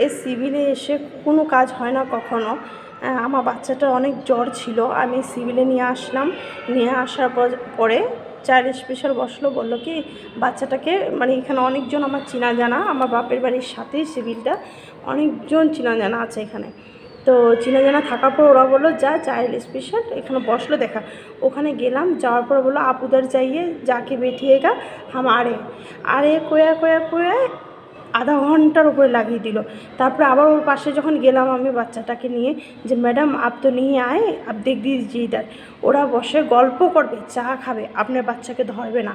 এই সিভিলে এসে কোনো কাজ হয় না কখনো। আমার বাচ্চাটার অনেক জ্বর ছিল, আমি সিভিলে নিয়ে আসলাম। নিয়ে আসার পরে চাইল্ড স্পেশাল বসলো, বললো কি বাচ্চাটাকে, মানে এখানে অনেকজন আমার চেনা জানা, আমার বাপের বাড়ির সাথেই সিভিলটা, অনেকজন চেনা জানা আছে এখানে। তো চেনা জানা থাকার পর ওরা বললো যা চাইল্ড স্পেশাল, এখানে বসলো দেখা। ওখানে গেলাম, যাওয়ার পর বললো आप उधर जाइए, जाके बैठिएगा हम आ रहे हैं। আরে কোয়া আধা ঘন্টার উপরে লাগিয়ে দিল। তারপরে আবার ওর পাশে যখন গেলাম আমি বাচ্চাটাকে নিয়ে, যে ম্যাডাম আপ তো নিয়ে আয়, আপ দেখ দিজিয়ে ইধার। ওরা বসে গল্প করবে, চা খাবে, আপনার বাচ্চাকে ধরবে না।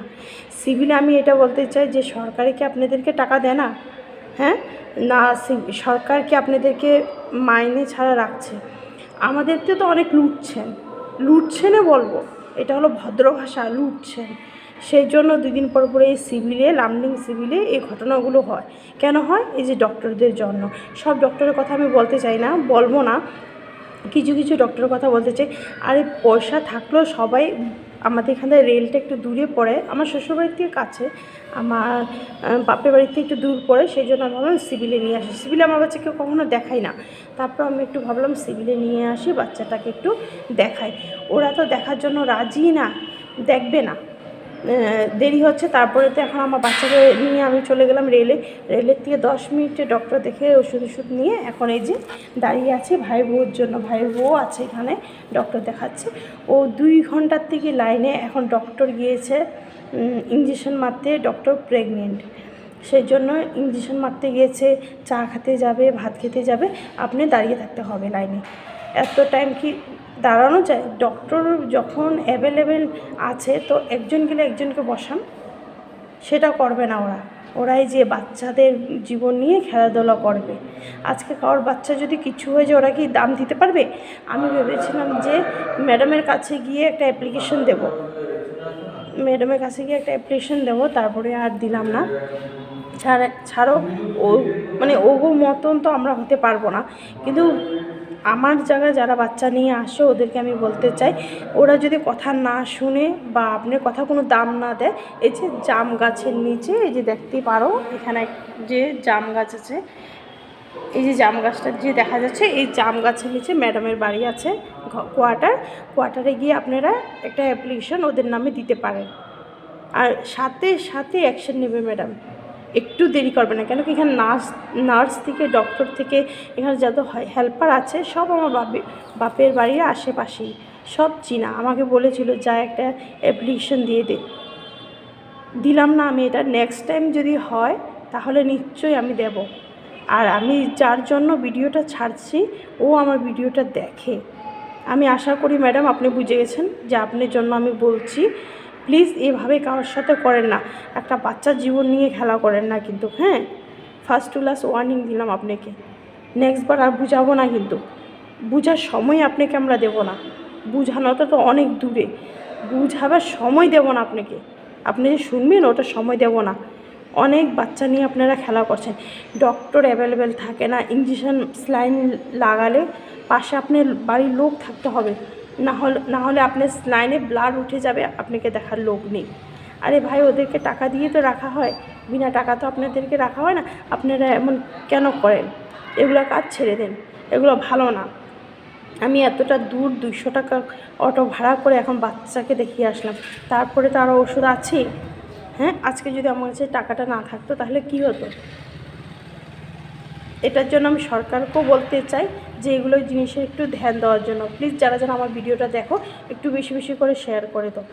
সিভিলে আমি এটা বলতে চাই যে সরকারে কি আপনাদেরকে টাকা দেয় না? হ্যাঁ, না সরকার কি আপনাদেরকে মাইনে ছাড়া রাখছে? আমাদেরকে তো অনেক লুটছেনে বলবো, এটা হলো ভদ্র ভাষা, লুটছেন। সেই জন্য 2 দিন পর পরে এই সিভিলে, লামডিং সিভিলে এই ঘটনাগুলো হয়। কেন হয়? এই যে ডক্টরদের জন্য। সব ডক্টরের কথা আমি বলতে চাই না, বলবো না, কিছু কিছু ডক্টরের কথা বলতে চাই। আর এই পয়সা থাকলেও সবাই, আমাদের এখানে রেলটা একটু দূরে পড়ে, আমার শ্বশুরবাড়ির থেকে কাছে, আমার বাপের বাড়ির থেকে একটু দূর পড়ে, সেই জন্য আমি ভাবলাম সিভিলে নিয়ে আসি। সিভিলে আমার বাচ্চাকে কখনো দেখাই না, তারপর আমি একটু ভাবলাম সিভিলে নিয়ে আসি, বাচ্চাটাকে একটু দেখাই। ওরা তো দেখার জন্য রাজি না, দেখবে না, দেরি হচ্ছে। তারপরে তো এখন আমার বাচ্চাকে নিয়ে আমি চলে গেলাম রেলের থেকে 10 মিনিটে ডক্টর দেখে ওষুধ নিয়ে এখন এই যে দাঁড়িয়ে আছে ভাইয়ের বউর জন্য। ভাইয়ের বউ আছে এখানে, ডক্টর দেখাচ্ছে। ও 2 ঘন্টার থেকে লাইনে, এখন ডক্টর গিয়েছে ইঞ্জেকশন মারতে, ডক্টর প্রেগনেন্ট, সেই জন্য ইঞ্জেকশন মারতে গিয়েছে, চা খেতে যাবে, ভাত খেতে যাবে, আপনি দাঁড়িয়ে থাকতে হবে লাইনে। এত টাইম কি দাঁড়ানো যায়? ডক্টর যখন অ্যাভেলেবেল আছে তো একজন গেলে একজনকে বসান, সেটা করবে না ওরাই যে বাচ্চাদের জীবন নিয়ে খেলাধুলা করবে। আজকে কারোর বাচ্চা যদি কিছু হয়ে যায়, ওরা কি দাম দিতে পারবে? আমি ভেবেছিলাম যে ম্যাডামের কাছে গিয়ে একটা অ্যাপ্লিকেশন দেবো, তারপরে আর দিলাম না। ছাড়ো, ও মানে ওগো মতন তো আমরা হতে পারবো না, কিন্তু আমার জায়গায় যারা বাচ্চা নিয়ে আসে ওদেরকে আমি বলতে চাই, ওরা যদি কথা না শুনে বা আপনার কথা কোনো দাম না দেয়, এই যে জাম গাছের নিচে, এই যে দেখতেই পারো এখানে যে জাম গাছ আছে, এই যে জাম গাছটা যে দেখা যাচ্ছে, এই জাম গাছের নিচে ম্যাডামের বাড়ি আছে, কোয়ার্টারে গিয়ে আপনারা একটা অ্যাপ্লিকেশন ওদের নামে দিতে পারেন, আর সাথে সাথে অ্যাকশন নেবে ম্যাডাম। একটু দেরি করবে না, কেন কি এখানে নার্স থেকে, ডক্টর থেকে, এখানে যত হেল্পার আছে সব আমার বাপের বাড়ির আশেপাশেই, সব চিনা। আমাকে বলেছিল যা একটা অ্যাপ্লিকেশন দিয়ে দে, দিলাম না আমি। এটা নেক্সট টাইম যদি হয় তাহলে নিশ্চয়ই আমি দেব। আর আমি যার জন্য ভিডিওটা ছাড়ছি ও আমার ভিডিওটা দেখে। আমি আশা করি ম্যাডাম আপনি বুঝে গেছেন যে আপনার জন্য আমি বলছি। প্লিজ এভাবে কারোর সাথে করেন না, একটা বাচ্চার জীবন নিয়ে খেলা করেন না কিন্তু। হ্যাঁ, ফার্স্ট টু লাস্ট ওয়ার্নিং দিলাম আপনাকে, নেক্সটবার আর বুঝাবো না, কিন্তু বুঝার সময় আপনাকে আমরা দেব না। বুঝানোটা তো অনেক দূরে, বুঝাবার সময় দেব না আপনাকে। আপনি যে শুনবেন ওটা সময় দেব না। অনেক বাচ্চা নিয়ে আপনারা খেলা করছেন, ডক্টর অ্যাভেলেবেল থাকে না, ইঞ্জেকশন স্লাইন লাগালে পাশে আপনার বাড়ির লোক থাকতে হবে, না হলে আপনার স্লাইনে ব্লাড উঠে যাবে, আপনাকে দেখার লোক নেই। আরে ভাই, ওদেরকে টাকা দিয়ে তো রাখা হয়, বিনা টাকা তো আপনাদেরকে রাখা হয় না। আপনারা এমন কেন করেন? এগুলো কাজ ছেড়ে দেন, এগুলো ভালো না। আমি এতটা দূর 200 টাকা অটো ভাড়া করে এখন বাচ্চাকে দেখিয়ে আসলাম, তারপরে তো আরও ওষুধ আছে। হ্যাঁ, আজকে যদি আমার কাছে টাকাটা না থাকতো তাহলে কি হতো? এটার জন্য আমি সরকারকেও বলতে চাই যে এগুলো জিনিসের একটু ধ্যান দেওয়ার জন্য। প্লিজ যারা যারা আমার ভিডিওটা দেখো একটু বেশি বেশি করে শেয়ার করে দাও।